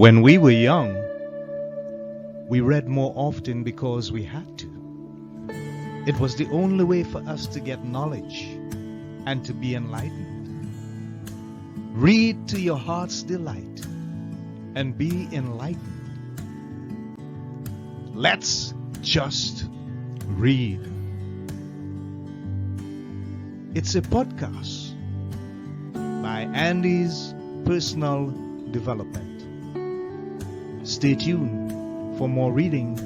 When we were young, we read more often because we had to. It was the only way for us to get knowledge and to be enlightened. Read to your heart's delight and be enlightened. Let's just read. It's a podcast by Andy's Personal Development. Stay tuned for more reading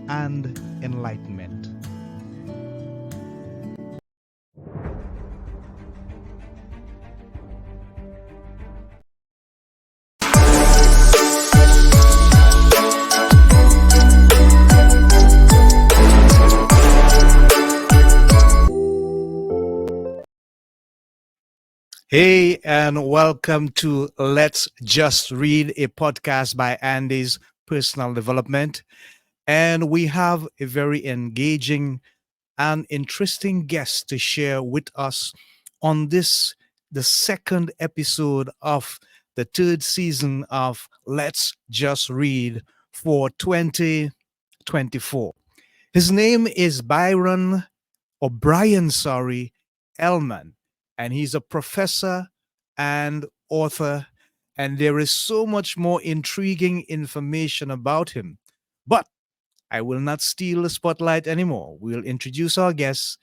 and enlightenment. Hey, and welcome to Let's Just Read, a podcast by Andy's Personal Development. And we have a very engaging and interesting guest to share with us on this, the second episode of the third season of Let's Just Read for 2024. His name is Bryon Ehlmann, and he's a professor and author, and there is so much more intriguing information about him. But I will not steal the spotlight anymore. We'll introduce our guest,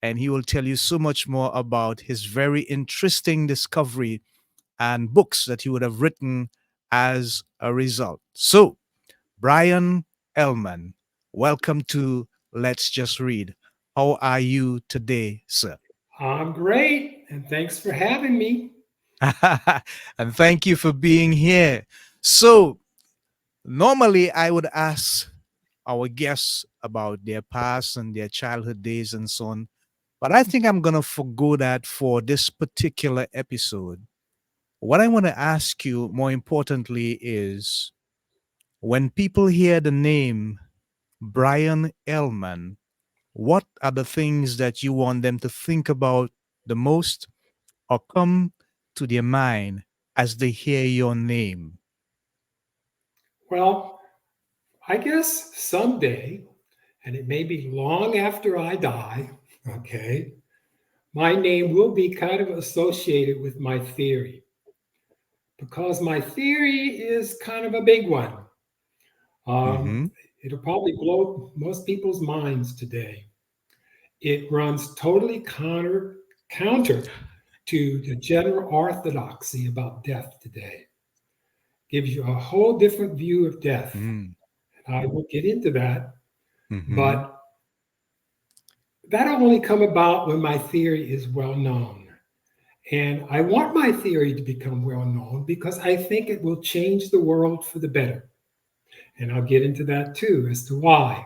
and he will tell you so much more about his very interesting discovery and books that he would have written as a result. So, Bryon Ehlmann, welcome to Let's Just Read. How are you today, sir? I'm great, and thanks for having me. And thank you for being here. So, normally I would ask our guests about their past and their childhood days and so on, but I think I'm going to forgo that for this particular episode. What I want to ask you more importantly is when people hear the name Bryon Ehlmann, what are the things that you want them to think about the most or come to their mind as they hear your name? Well, I guess someday, and it may be long after I die, okay, my name will be kind of associated with my theory because my theory is kind of a big one. Mm-hmm. It'll probably blow most people's minds today. It runs totally counter to the general orthodoxy about death today. Gives you a whole different view of death. I will get into that, Mm-hmm. but that'll only come about when my theory is well known. And I want my theory to become well known because I think it will change the world for the better. And I'll get into that too as to why.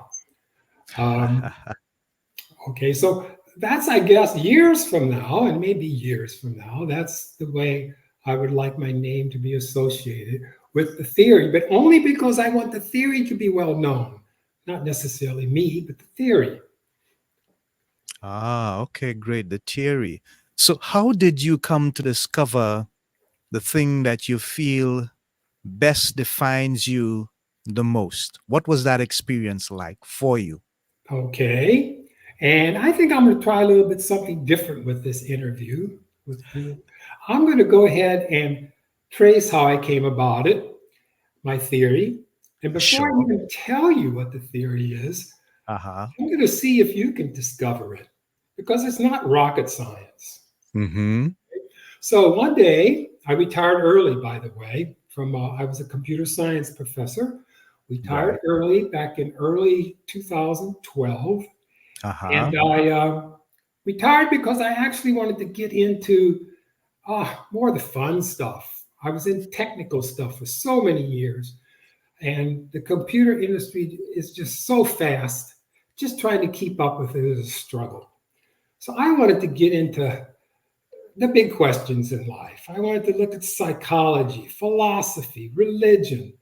Okay, so that's, I guess, years from now, and maybe years from now, that's the way I would like my name to be associated with the theory, but only because I want the theory to be well known, not necessarily me, but the theory. Okay, great. The theory. So, how did you come to discover the thing that you feel best defines you the most? What was that experience like for you? Okay, and I think I'm going to try a little bit something different with this interview. I'm going to go ahead and trace how I came about it, my theory. And before I Sure. even tell you what the theory is, Uh-huh. I'm going to see if you can discover it because it's not rocket science. Mm-hmm. So one day, I retired early, by the way, from I was a computer science professor. Retired Right. early back in early 2012. Uh-huh. And I retired because I actually wanted to get into more of the fun stuff. I was in technical stuff for so many years. And the computer industry is just so fast. Just trying to keep up with it is a struggle. So I wanted to get into the big questions in life. I wanted to look at psychology, philosophy, religion.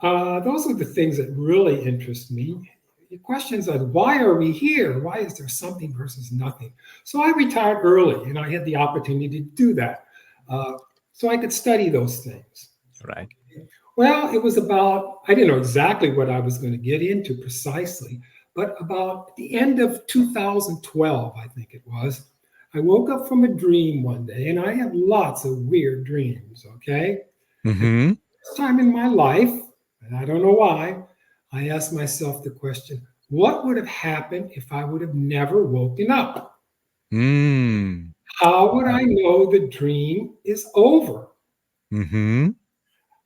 Those are the things that really interest me. The questions of why are we here? Why is there something versus nothing? So I retired early and I had the opportunity to do that. So I could study those things. Right. Well, it was about, I didn't know exactly what I was going to get into precisely, but about the end of 2012, I think it was, I woke up from a dream one day, and I have lots of weird dreams, okay? And Mm-hmm. first time in my life, and I don't know why, I asked myself the question, what would have happened if I would have never woken up? Mm. How would I know the dream is over? Mm-hmm.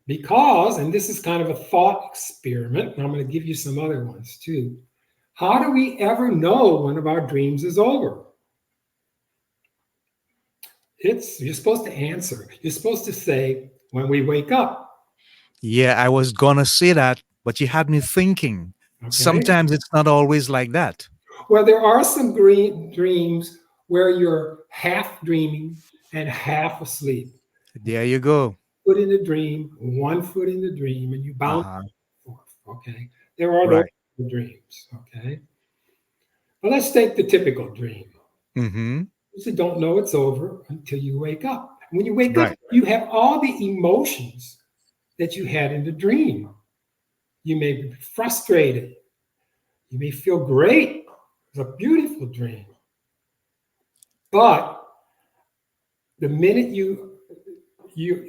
Because, and this is kind of a thought experiment, and I'm going to give you some other ones too. How do we ever know one of our dreams is over? It's you're supposed to answer. You're supposed to say when we wake up. Yeah, I was gonna say that, but you had me thinking. Okay. Sometimes it's not always like that. Well, there are some green dreams where you're half dreaming and half asleep. There you go. Foot in the dream, one foot in the dream, and you bounce Uh-huh. forth. Okay. There are those Right. dreams. Okay. But let's take the typical dream. Mm-hmm. You don't know it's over until you wake up. When you wake up, Right. you have all the emotions that you had in the dream. You may be frustrated. You may feel great. It's a beautiful dream. But the minute you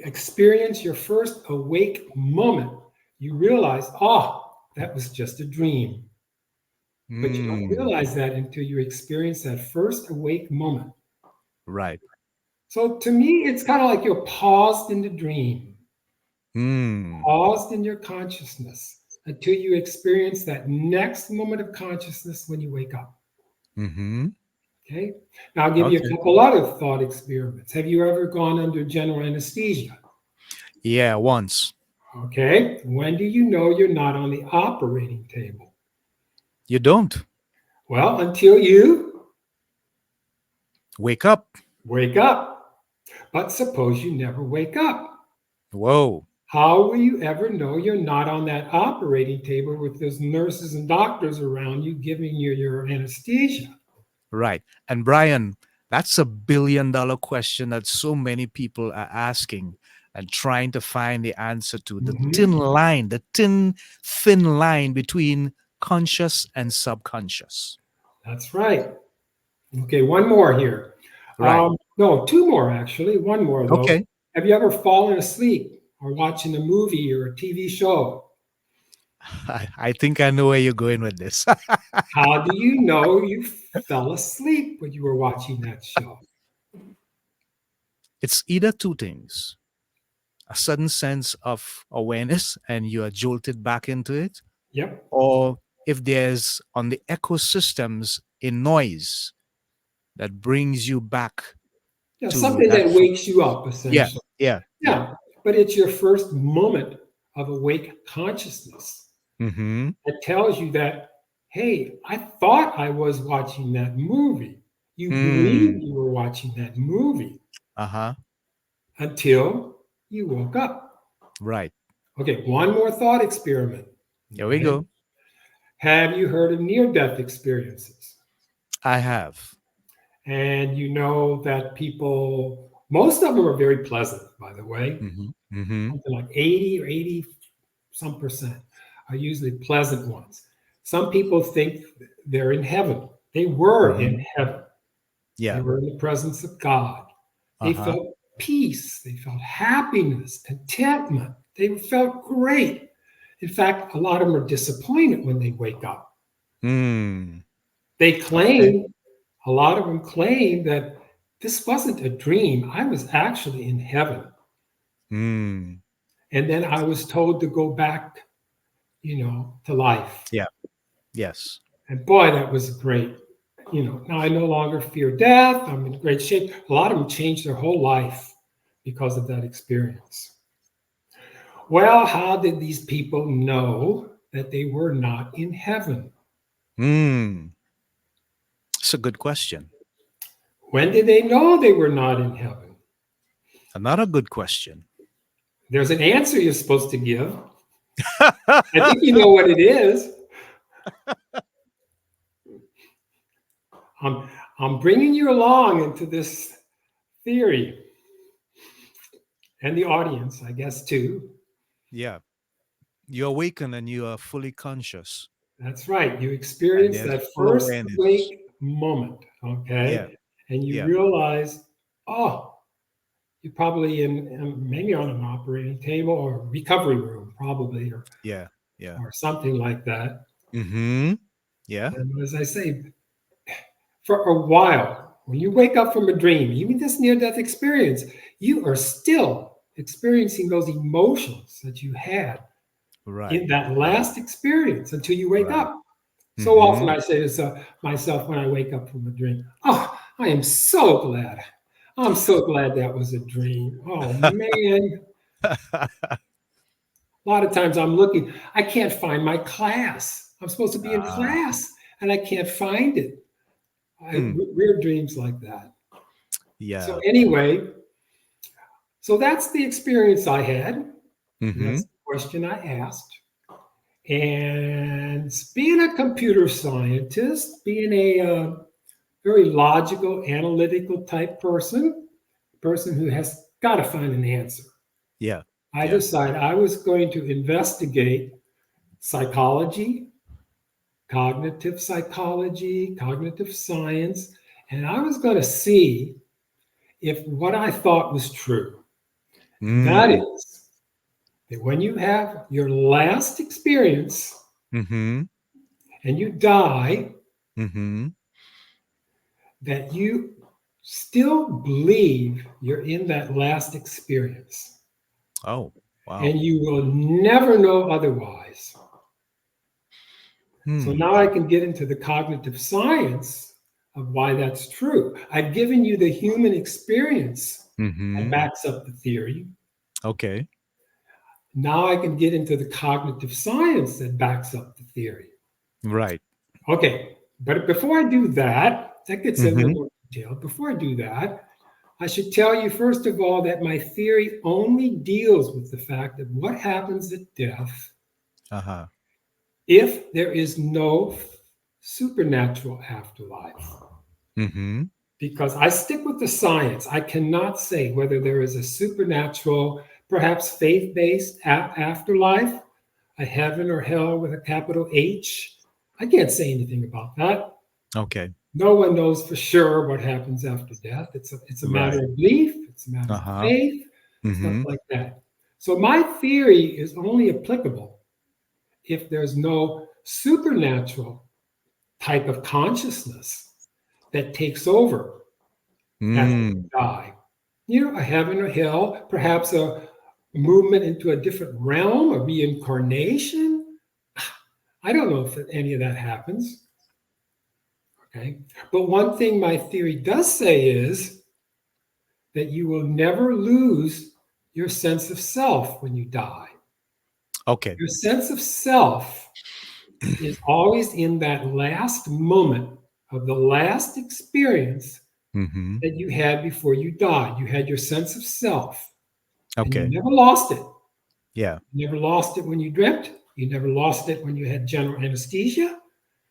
experience your first awake moment, you realize, oh, that was just a dream. But you don't Mm. realize that until you experience that first awake moment. Right. So to me, it's kind of like you're paused in the dream, Mm. paused in your consciousness until you experience that next moment of consciousness when you wake up. Mm-hmm. Okay. Now I'll give you a Okay. couple other thought experiments. Have you ever gone under general anesthesia? Yeah, once. Okay. When do you know you're not on the operating table? You don't Well, until you wake up. wake up. But suppose you never wake up. Whoa. How will you ever know you're not on that operating table with those nurses and doctors around you giving you your anesthesia? Right. And Brian, that's $1 billion question that so many people are asking and trying to find the answer to. The Mhm. thin line, the thin line between conscious and subconscious. That's right. Okay, one more here. Right. No, two more actually. One more though. Okay. Have you ever fallen asleep or watching a movie or a TV show? I think I know where you're going with this. How do you know you fell asleep when you were watching that show? It's either two things: a sudden sense of awareness and you are jolted back into it, Yep. or if there's on the ecosystems a noise that brings you back Yeah, to something that. that wakes you up Yeah, essentially. yeah, yeah. Yeah, but it's your first moment of awake consciousness Mm-hmm. that tells you that, hey, I thought I was watching that movie. You believed Mm. you were watching that movie Uh-huh. until you woke up. Right. Okay, one more thought experiment. Here we Okay. go. Have you heard of near death experiences? I have. And you know that people, most of them are very pleasant, by the way. Mm-hmm. Mm-hmm. Something like 80 or 80 some percent are usually pleasant ones. Some people think they're in heaven. They were in Mm-hmm. heaven. They Yeah. were in the presence of God. They Uh-huh. felt peace. They felt happiness, contentment. They felt great. In fact, a lot of them are disappointed when they wake up. Mm. They Okay. claim, a lot of them claim that this wasn't a dream. I was actually in heaven. Mm. And then I was told to go back, to life. Yeah. Yes. And boy, that was great. Now I no longer fear death. I'm in great shape. A lot of them changed their whole life because of that experience. Well, how did these people know that they were not in heaven? Mm. It's a good question. When did they know they were not in heaven? Another good question. There's an answer you're supposed to give. I think you know what it is. I'm, I'm bringing you along into this theory and the audience, I guess, too. Yeah. You awaken and you are fully conscious, That's right. You and experience there's that full first awareness. awake moment, Yeah, okay? And you yeah, realize, oh, you're probably in maybe on an operating table or recovery room, probably, yeah, yeah. or something like that. Mm-hmm. Yeah. And as I say, for a while, when you wake up from a dream, even this near death experience, you are still experiencing those emotions that you had Right. in that Right. last experience until you wake Right. up. So often Mm-hmm. I say to myself when I wake up from a dream, oh, I am so glad. I'm so glad that was a dream. Oh, man. A lot of times I'm looking, I can't find my class. I'm supposed to be in Ah. class and I can't find it. Hmm. Weird dreams like that. So, Yeah. anyway, so that's the experience I had. And Mm-hmm. that's the question I asked. And being a computer scientist, being a very logical, analytical type person who has got to find an answer, Yeah. I Yeah. decided I was going to investigate psychology, cognitive science, and I was going to see if what I thought was true. And that Mm. is that when you have your last experience Mm-hmm. and you die, Mm-hmm. that you still believe you're in that last experience Oh, wow. and you will never know otherwise. So Hmm. now I can get into the cognitive science of why that's true. I've given you the human experience that Mm-hmm. backs up the theory. Okay. Now I can get into the cognitive science that backs up the theory. Right. Okay, but before I do that, that gets a little Mm-hmm. more detailed. Before I do that, I should tell you, first of all, that my theory only deals with the fact of what happens at death Uh-huh. if there is no supernatural afterlife. Mm-hmm. Because I stick with the science. I cannot say whether there is a supernatural, perhaps faith based afterlife, a heaven or hell with a capital H. I can't say anything about that. Okay. No one knows for sure what happens after death. It's a matter Right. of belief, it's a matter of Uh-huh. faith, stuff Mm-hmm. like that. So my theory is only applicable if there's no supernatural type of consciousness that takes over after you Mm. die. You know, a heaven or hell, perhaps a movement into a different realm, a reincarnation. I don't know if any of that happens. Okay. But one thing my theory does say is that you will never lose your sense of self when you die. Okay. Your sense of self is always in that last moment of the last experience Mm-hmm. that you had before you died. You had your sense of self and you Okay. never lost it. Yeah. You never lost it when you dreamt. You never lost it when you had general anesthesia.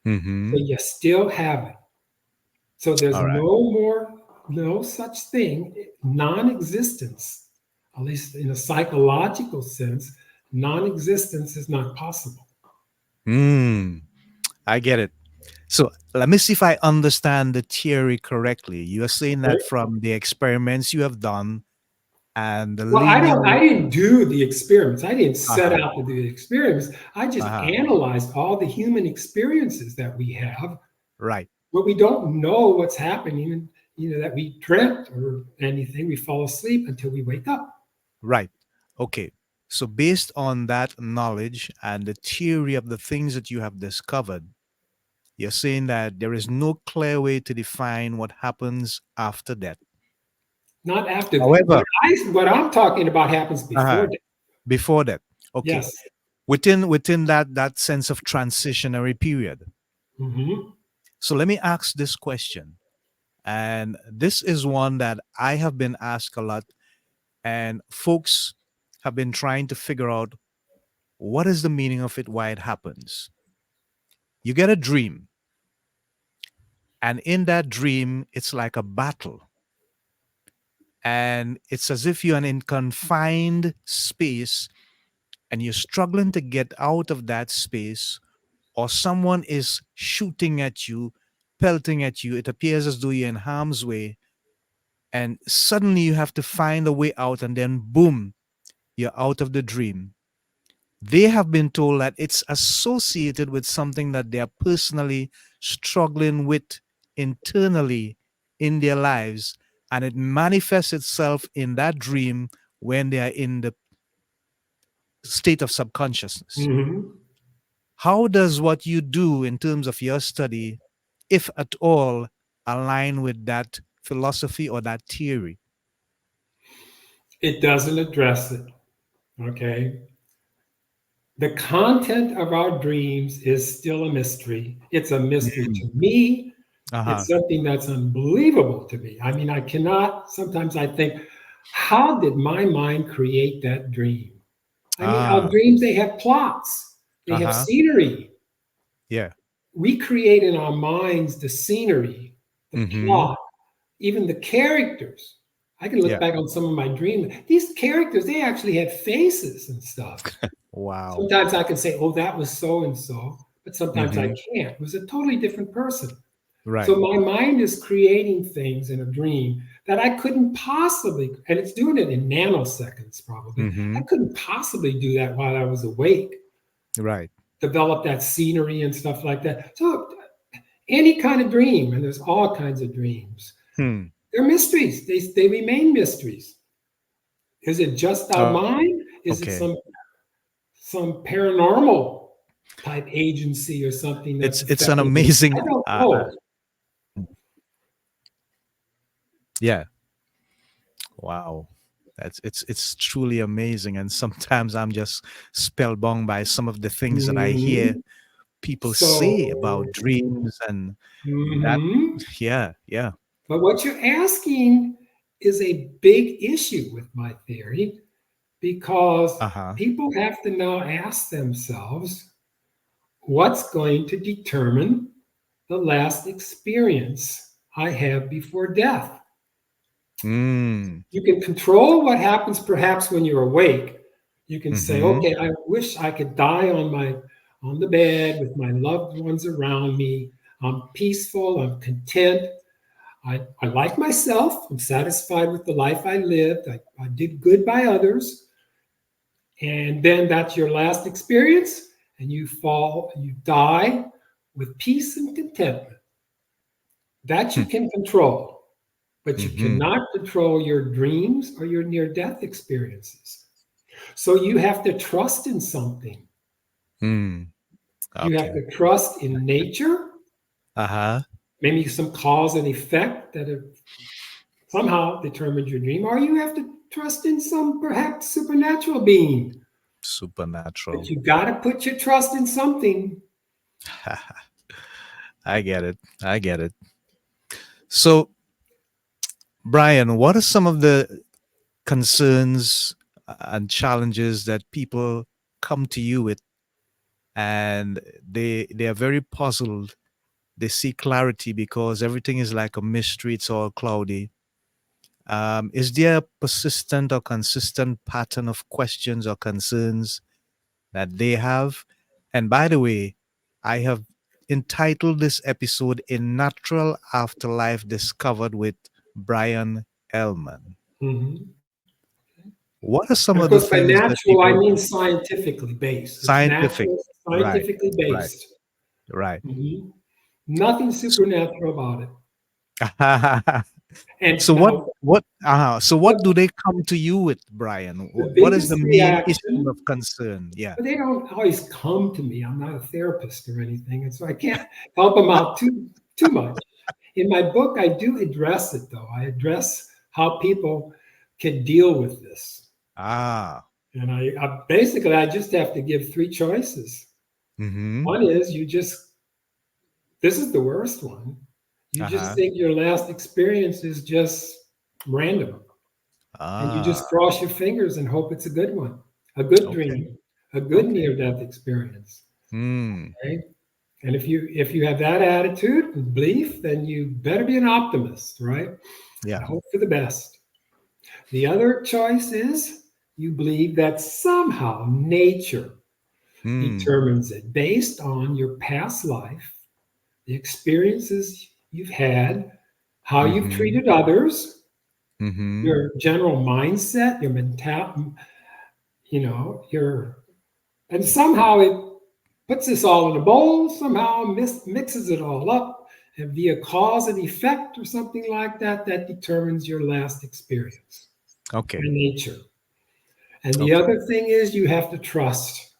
Mm-hmm. So you still have it. So there's All right. no such thing, non existence, at least in a psychological sense, non existence is not possible. Mm. I get it. So let me see if I understand the theory correctly. You are saying that from the experiments you have done and the Well, linear. I didn't do the experiments. I didn't set Uh-huh. out to do the experiments. I just Uh-huh. analyzed all the human experiences that we have, Right. but we don't know what's happening, that we dreamt or anything. We fall asleep until we wake up. Right. Okay. So based on that knowledge and the theory of the things that you have discovered, you're saying that there is no clear way to define what happens after death. Not after However, what I'm talking about happens before uh-huh, death. before that, okay, Yes. within that sense of transitionary period. Hmm. So let me ask this question, and this is one that I have been asked a lot, and folks have been trying to figure out what is the meaning of it, why it happens. You get a dream, and in that dream, it's like a battle, and it's as if you're in confined space and you're struggling to get out of that space, or someone is shooting at you, pelting at you, it appears as though you're in harm's way, and suddenly you have to find a way out, and then boom, you're out of the dream. They have been told that it's associated with something that they are personally struggling with internally in their lives, and it manifests itself in that dream when they are in the state of subconsciousness. Mhm. How does what you do in terms of your study, if at all, align with that philosophy or that theory? It doesn't address it. Okay. The content of our dreams is still a mystery. It's a mystery Mm. to me. Uh-huh. It's something that's unbelievable to me. I mean, I cannot, sometimes I think, how did my mind create that dream? I mean, our Ah. dreams, they have plots, they have Uh-huh. scenery. Yeah. We create in our minds the scenery, the Mm-hmm. plot, even the characters. I can look Yeah. back on some of my dreams. These characters, they actually had faces and stuff. Wow. Sometimes I can say, oh, that was so and so, but sometimes I Mm-hmm. can't. It was a totally different person. So Right. my mind is creating things in a dream that I couldn't possibly, and it's doing it in nanoseconds probably. I Mm-hmm. couldn't possibly do that while I was awake, Right. develop that scenery and stuff like that. So any kind of dream, and there's all kinds of dreams, Hmm. they're mysteries. They remain mysteries. Is it just our mind? Is it Okay. some paranormal type agency or something that's It's an affecting it? amazing I don't know. yeah. Wow. It's truly amazing. And sometimes I'm just spellbound by some of the things that I hear Mhm. people say So, about dreams and that. mhm. Yeah, yeah. But what you're asking is a big issue with my theory because Uh-huh. people have to now ask themselves what's going to determine the last experience I have before death. Mm. You can control what happens perhaps when you're awake. You can say, Mm-hmm. okay, I wish I could die on the bed with my loved ones around me. I'm peaceful, I'm content. I like myself. I'm satisfied with the life I lived. I did good by others. And then that's your last experience, and you die with peace and contentment. That you Hmm. can control, but you Mm-hmm. cannot control your dreams or your near death experiences. So you have to trust in something. Mm. You have Okay. to trust in nature, Uh-huh. maybe some cause and effect that have somehow determined your dream, or you have to trust in some perhaps supernatural being. But Supernatural. you got to put your trust in something. I get it. I get it. So, Brian, what are some of the concerns and challenges that people come to you with, and they are very puzzled? They seek clarity because everything is like a mystery, it's all cloudy. Is there a persistent or consistent pattern of questions or concerns that they have? And by the way, I have entitled this episode "A Natural Afterlife Discovered" with Bryon Ehlmann. Mhm. What are And some of of the course, by things that natural, I people mean scientifically based. It's scientific? natural, Right, scientifically right, based. right. Mhm. Nothing supernatural about it. And So now, what do they come to you with, Brian? the What is the biggest main issue of reaction, concern? Yeah. but they don't always come to me. I'm not a therapist or anything, and so I can't help them out too much. In my book, I do address it, though. I address how people can deal with this. Ah. And I basically I just have to give three choices. Mm-hmm. One is this is the worst one. You just Uh-huh. think your last experience is just random, and you Ah. just cross your fingers and hope it's a good one, a good Okay. dream, a good Okay. near-death experience. Mm. Okay? And if you have that attitude and belief, then you better be an optimist, right? Yeah. And hope for the best. The other choice is you believe that somehow nature Mm. determines it based on your past life, the experiences you've had, how you've Mm-hmm. treated others, Mm-hmm. your general mindset, your mental, your, and somehow it puts this all in a bowl, somehow mixes it all up, and via cause and effect or something like that, that determines your last experience by Okay. nature. And the Okay. other thing is you have to trust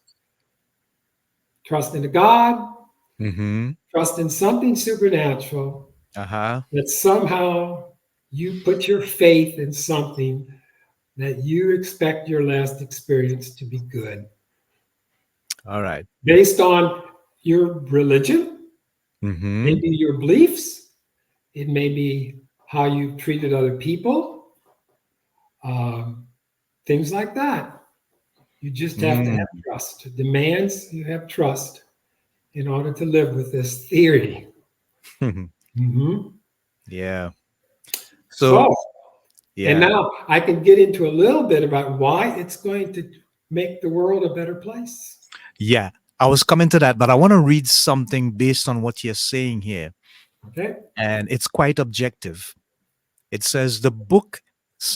in a God, Mm-hmm. trust in something supernatural, Uh-huh. that somehow you put your faith in something that you expect your last experience to be good All right. based on your religion, Mm-hmm. maybe your beliefs, it may be how you've treated other people, um, things like that. You just have to have Mm. trust. It demands you have trust in order to live with this theory. Mhm. Yeah. So, So, and yeah. now I can get into a little bit about why it's going to make the world a better place. Yeah. I was coming to that, but I want to read something based on what you're saying here. Okay? And it's quite objective. It says the book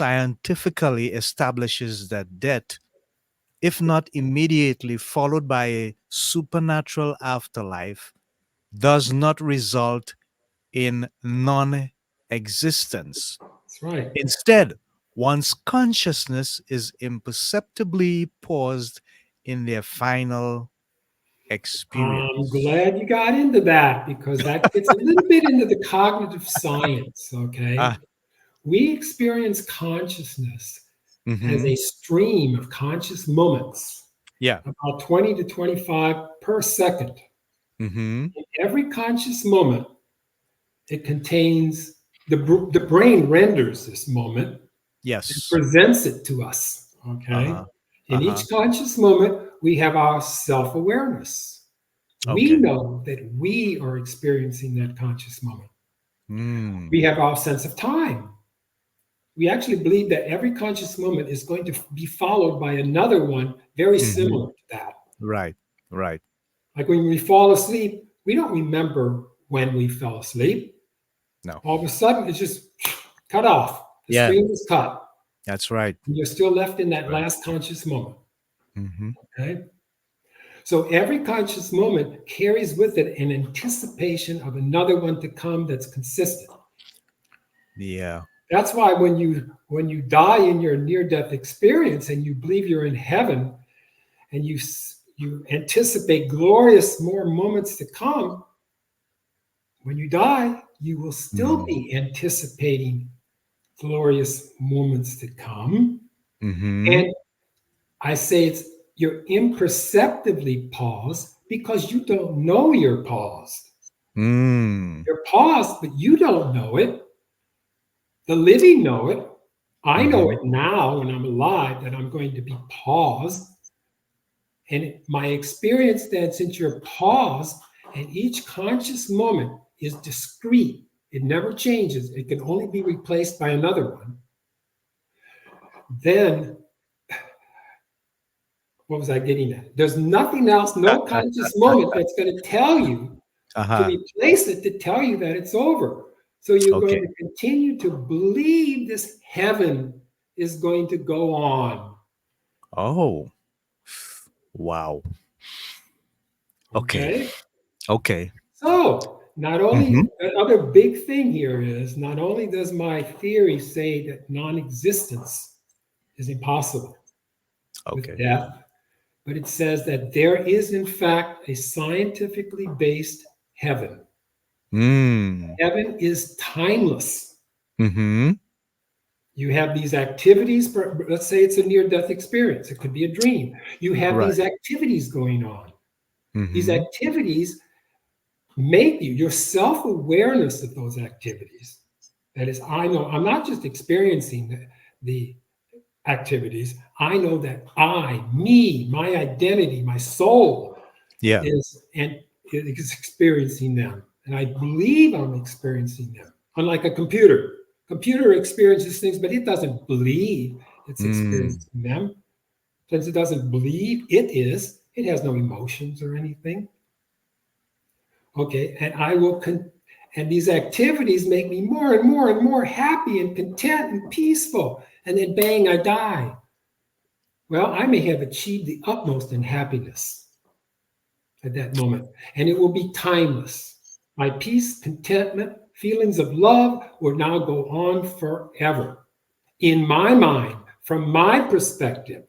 scientifically establishes that death, if not immediately followed by a supernatural afterlife, does not result in non existence. That's right. Instead, one's consciousness is imperceptibly paused in their final I'm experience. glad you got into that because that gets a little bit into the cognitive science. Okay. Ah, We experience consciousness as mm-hmm. a stream of conscious moments, Yeah. about 20 to 25 per second. Mm-hmm. In every conscious moment, it contains the brain renders this moment and Yes. presents it to us. Okay. Uh-huh. In Uh-huh. each conscious moment, we have our self awareness. We Okay. know that we are experiencing that conscious moment. We Mm. have our sense of time. We actually believe that every conscious moment is going to be followed by another one very Mm-hmm. similar to that. Right. Right. Like when we fall asleep, we don't remember when we fell asleep. No. All of a sudden, it's just cut off. The Yeah. stream is cut. That's right. And you're still left in that Right. last conscious moment. Mm-hmm. Okay. So every conscious moment carries with it an anticipation of another one to come that's consistent. Yeah. That's why when you die in your near death experience and you believe you're in heaven and you anticipate glorious more moments to come, when you die, you will still Mm. be anticipating glorious moments to come. Mm-hmm. And I say you're imperceptibly paused because you don't know you're paused. Mm. You're paused, but you don't know it. The living know it. I know Mm-hmm. it now when I'm alive that I'm going to be paused. And my experience then, since you're paused, and each conscious moment is discrete, it never changes, it can only be replaced by another one. Then, what was I getting at? There's nothing else, no conscious moment that's going to tell you to Uh-huh. replace it to tell you that it's over. So you're going Okay. to continue to believe this heaven is going to go on. Oh. Wow. Okay. Okay. Okay. So not only Mm-hmm. the other big thing here is not only does my theory say that non-existence is impossible with Okay. death, but it says that there is in fact a scientifically based heaven. Mm. Heaven is timeless. Mm-hmm. You have these activities, let's say it's a near death experience, it could be a dream. You have Right. these activities going on. These Mm-hmm. activities make you, your self awareness of those activities. That is, I know I'm not just experiencing the activities, I know that me, my identity, my soul Yeah. is experiencing them. And I believe I'm experiencing them. Unlike a computer. Computer experiences things, but it doesn't believe it's Mm. experiencing them. since it doesn't believe it has no emotions or anything. Okay, and and these activities make me more and more and more happy and content and peaceful. And then bang, I die. Well, I may have achieved the utmost in happiness at that moment, and it will be timeless. My peace, contentment, feelings of love will now go on forever. In my mind, from my perspective,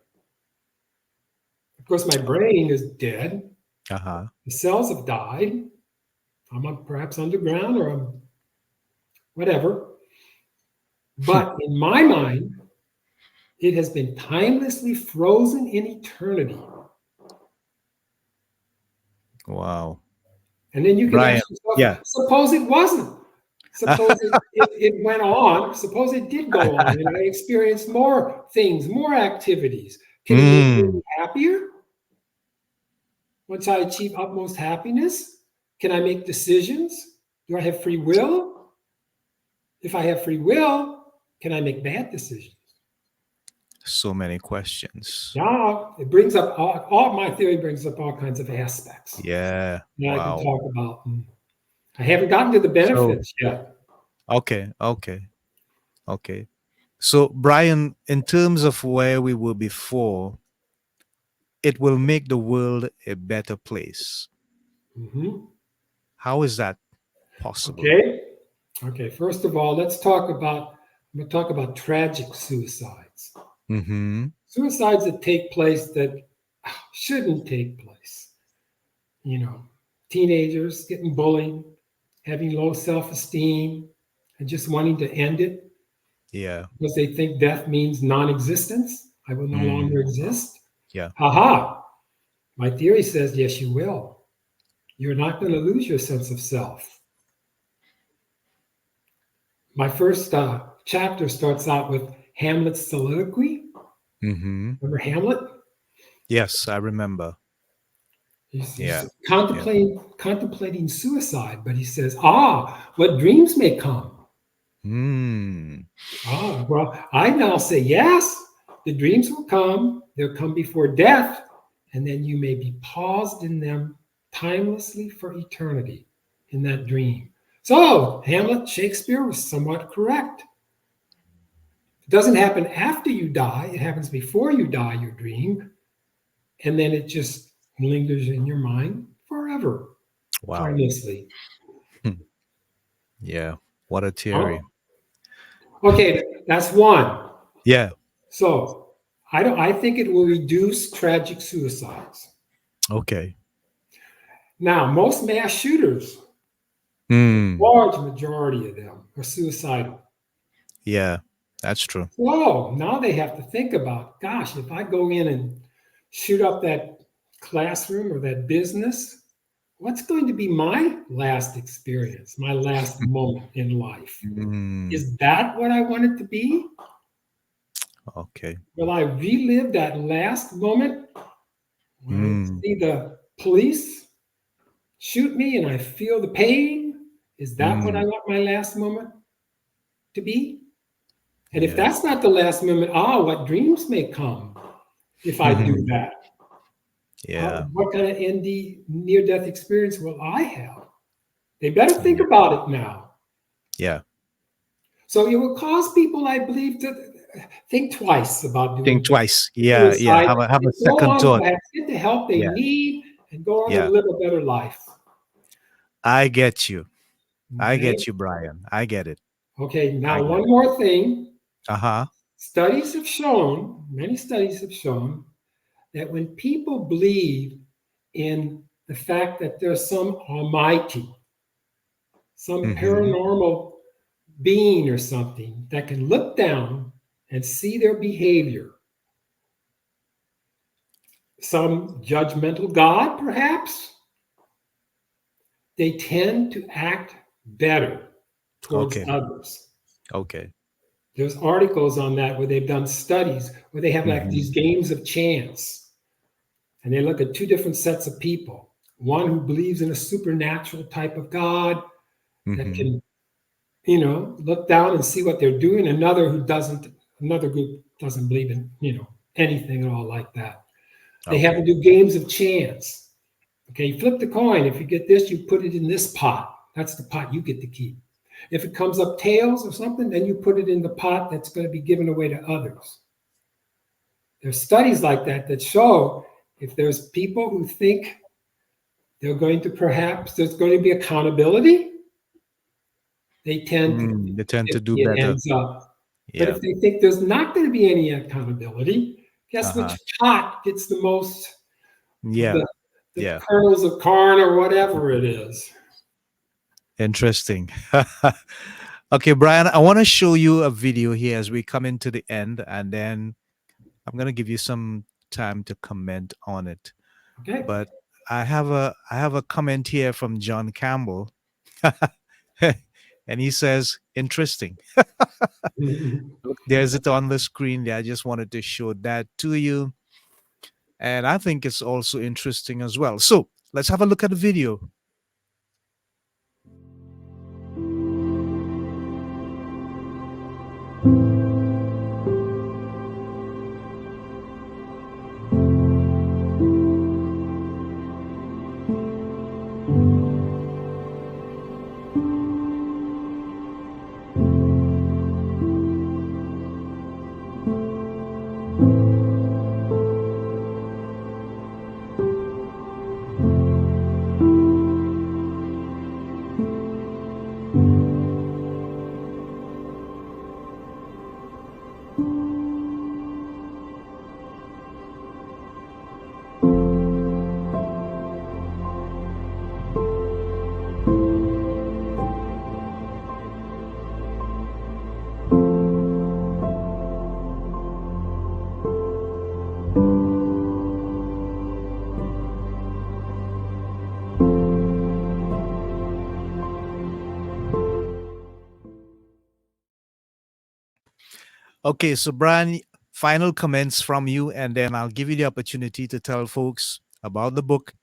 of course, my brain is dead. Uh-huh. The cells have died. I'm perhaps underground or I'm whatever. But in my mind, it has been timelessly frozen in eternity. Wow. And then you can Bryon. ask yourself, Yeah. suppose it wasn't. Suppose it went on. Suppose it did go on and I experienced more things, more activities. Can it make me happier? Once I achieve utmost happiness, can I make decisions? Do I have free will? If I have free will, can I make bad decisions? So many questions. Now it brings up all my theory brings up all kinds of aspects Yeah. that I can Wow. talk about. I haven't gotten to the So, benefits yet. okay. So, Bryon, in terms of where we were before, it will make the world a better place. Mhm. How is that possible? Okay. Okay. First of all, I'm going to talk about tragic suicides. Mm-hmm. Suicides that take place that shouldn't take place. You know, teenagers getting bullied, having low self-esteem, and just wanting to end it Yeah. because they think death means non-existence. I will no Mm. longer exist. Yeah. Haha. My theory says yes, you will. You're not going to lose your sense of self. My first chapter starts out with Hamlet's soliloquy. Mm-hmm. Remember Hamlet? Yes, I remember. He's Yeah. Yeah. contemplating suicide, but he says, what dreams may come. Mm. Well, I now say, yes, the dreams will come. They'll come before death, and then you may be paused in them timelessly for eternity in that dream. So, Hamlet, Shakespeare was somewhat correct. It doesn't happen after you die, it happens before you die, your dream, and then it just lingers in your mind forever, Wow. timelessly. Hmm. Yeah. What a Huh? theory. Okay, that's one. Yeah. So I think it will reduce tragic suicides. Okay. Now, most mass shooters, Mm. large majority of them, are suicidal. Yeah. That's true. So now they have to think about, gosh, if I go in and shoot up that classroom or that business, what's going to be my last experience, my last moment in life? Mm. Is that what I want it to be? Okay. Will I relive that last moment when I Mm. see the police shoot me and I feel the pain? Is that what Mm. I want my last moment to be? And if Yeah. that's not the last moment, what dreams may come if I do that? Yeah. What kind of ND near death experience will I have? They better think Yeah. about it now. Yeah. So it will cause people, I believe, to think twice about Think doing twice. Yeah. Yeah. suicide Have a and go second on thought. to get the help they Yeah. need and go on and Yeah. live a better life. I get you. I Okay. get you, Bryon. I get it. Okay. I Now, get one it. more thing. Uh-huh. Studies have shown, many studies have shown, that when people believe in the fact that there's some almighty, some Mm-hmm. paranormal being or something that can look down and see their behavior, some judgmental God, perhaps, they tend to act better towards Okay. others. Okay. There's articles on that where they've done studies where they have like Mm-hmm. these games of chance and they look at two different sets of people. One who believes in a supernatural type of God that Mm-hmm. can, look down and see what they're doing. Another group doesn't believe in, anything at all like that. They have to Okay. do games of chance. Okay, you flip the coin. If you get this, you put it in this pot. That's the pot you get to keep. If it comes up tails or something, then you put it in the pot that's going to be given away to others. There's studies like that that show if there's people who think they're going to perhaps, there's going to be accountability, they tend to They tend to do it better. ends up. But Yeah. if they think there's not going to be any accountability, guess which Uh-huh. pot gets the most of Yeah. the Yeah. kernels of corn or whatever it is? Interesting. Okay, Brian, I want to show you a video here as we come into the end, and then I'm going to give you some time to comment on it. Okay. But I have a comment here from John Campbell. And he says, interesting. Look, there's it on the screen there. I just wanted to show that to you. And I think it's also interesting as well. So let's have a look at the video. Okay, so Brian, final comments from you, and then I'll give you the opportunity to tell folks about the book,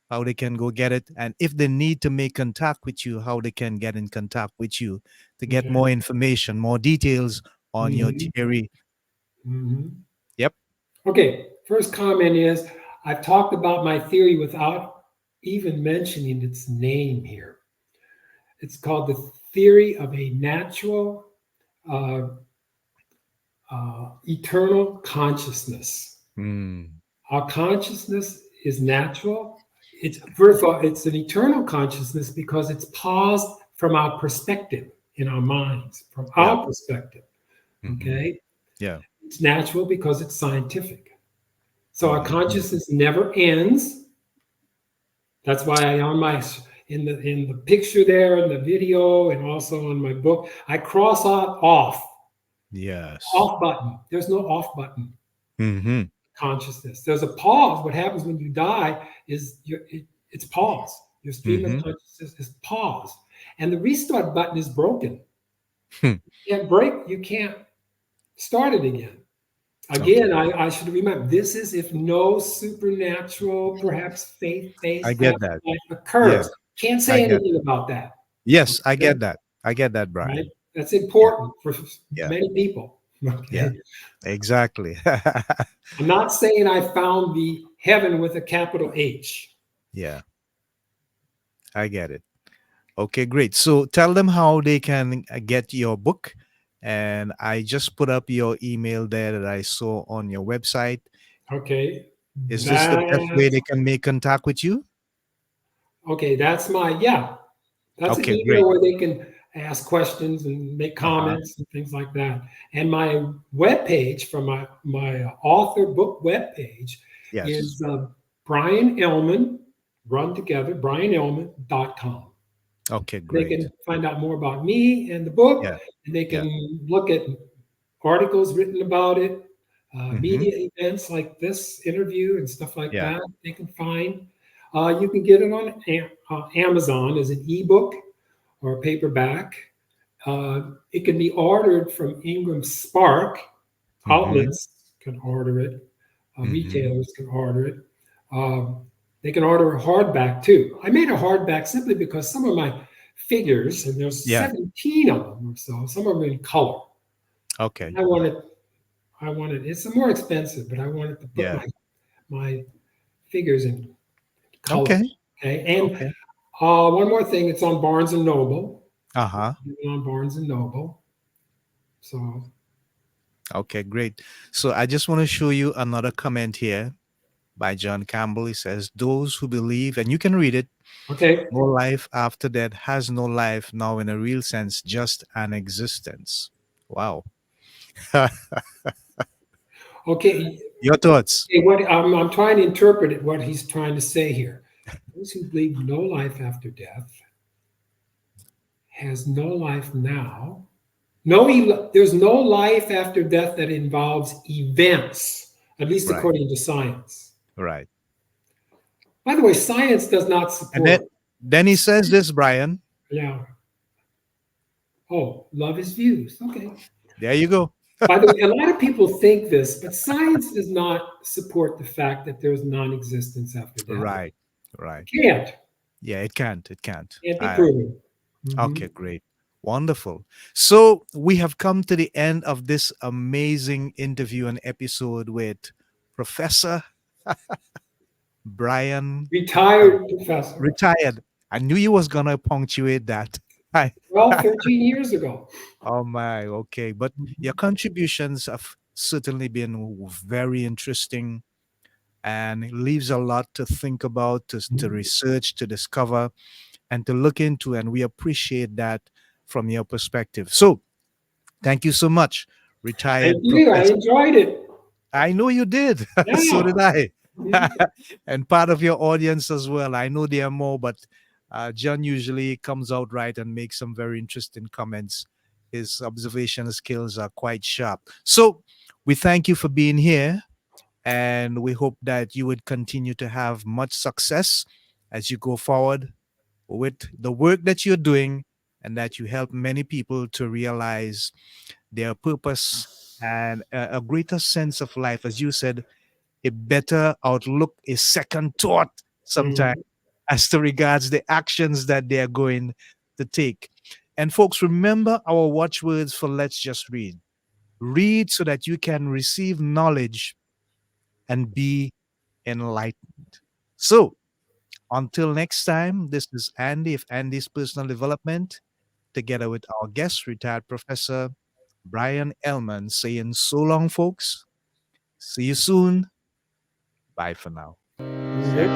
how they can go get it, and if they need to make contact with you, how they can get in contact with you to get Okay. more information, more details on your Mhm. theory. Mhm. Yep. Okay. First comment is I've talked about my theory without even mentioning its name here. It's called the theory of a natural, uh, eternal consciousness. Mm, Our consciousness is natural. It's first of all, it's an eternal consciousness because it's paused from our perspective in our minds, from yeah. our perspective. Hmm. Okay, Yeah. it's natural because it's scientific. So our Hmm. consciousness never ends. That's why I on my in the picture there in the video and also on my book I cross out Yes. off button. There's no off button. Hmm. Consciousness. There's a pause. What happens when you die is it's pause. Your stream of Hmm. consciousness is pause, and the restart button is broken. Hmm. You can't start it again. Okay. Again, I should remember this is if no supernatural, perhaps I faith-based get that. afterlife Yeah, occurs. Can't I say get anything about that. Yes, I Okay, get that. I get that, right? Brian. That's Yeah. important for Yeah. many people. Yeah. Okay, Exactly. I'm not saying I found the heaven with a capital H. Yeah, I get it. Okay, great. So tell them how they can get your book. And I just put up your email there that I saw on your website. Okay, Is this the best way that's they can make contact with you? okay. That's my yeah. That's an Okay, email great. where they can ask questions and make Uh-huh. comments and things like that. And my web page from my author book web page Yes. is Bryon Ehlmann, run together, BryonEhlmann.com. Okay, They great. can find out more about me and the book, Yeah. and they Yeah. can look at articles written about it, Mm-hmm. media events like this interview and stuff like Yeah. that. They can find. You can get it on Amazon as an ebook or paperback. It can be ordered from Ingram Spark. Mm-hmm. Outlets can order it. Mm-hmm. Retailers can order it. Um, they can order a hardback too. I made a hardback simply because some of my figures, and there's Yeah. 17 of them or so, some of them in color. Okay. I wanted I wanted it's more expensive, but I wanted to put Yeah. my figures in color. Okay. Okay, and Okay. one more thing, it's on Barnes and Noble. Uh-huh. It's on Barnes and Noble. So Okay, great. So I just want to show you another comment here by John Campbell. He says, those who believe, and you can read it, okay, no life after death has no life now in a real sense, just an existence. Wow. okay. Your thoughts? What I'm trying to interpret it, what he's trying to say here. Those who believe no life after death has no life now. There's no life after death that involves events, at least Right, according to science. right. By the way, science does not And then support. then he says this, Brian. Yeah. Oh, love is views. Okay. There you go. By the way, a lot of people think this, but science does not support the fact that there's non-existence after death. Right, right. It can't. Yeah, it can't. It can't. Can't be proven. Mhm. Okay, great. Wonderful. So we have come to the end of this amazing interview and episode with Professor Bryon, uh, Retired professor. retired. I knew you was gonna punctuate that. I, Well, 13 years ago. oh my, okay. But your contributions have certainly been very interesting and it leaves a lot to think about, to research, to discover, and to look into. And we appreciate that from your perspective. So thank you so much, Thank retired you. I professor. enjoyed it. I know you did. So Yeah. did I. Mhm. And part of your audience as well. I know there are more, but John usually comes out right and makes some very interesting comments. His observation skills are quite sharp. So we thank you for being here. And we hope that you would continue to have much success as you go forward with the work that you're doing and that you help many people to realize their purpose and a greater sense of life. As you said, a better outlook, a second thought sometimes Mhm. as to regards the actions that they are going to take. And folks, remember our watchwords for Let's Just Read. Read so that you can receive knowledge and be enlightened. So, until next time, this is Andy of Andy's Personal Development, together with our guest, retired Professor Bryon Ehlmann, saying so long, folks. See you soon. Bye for now. Yep.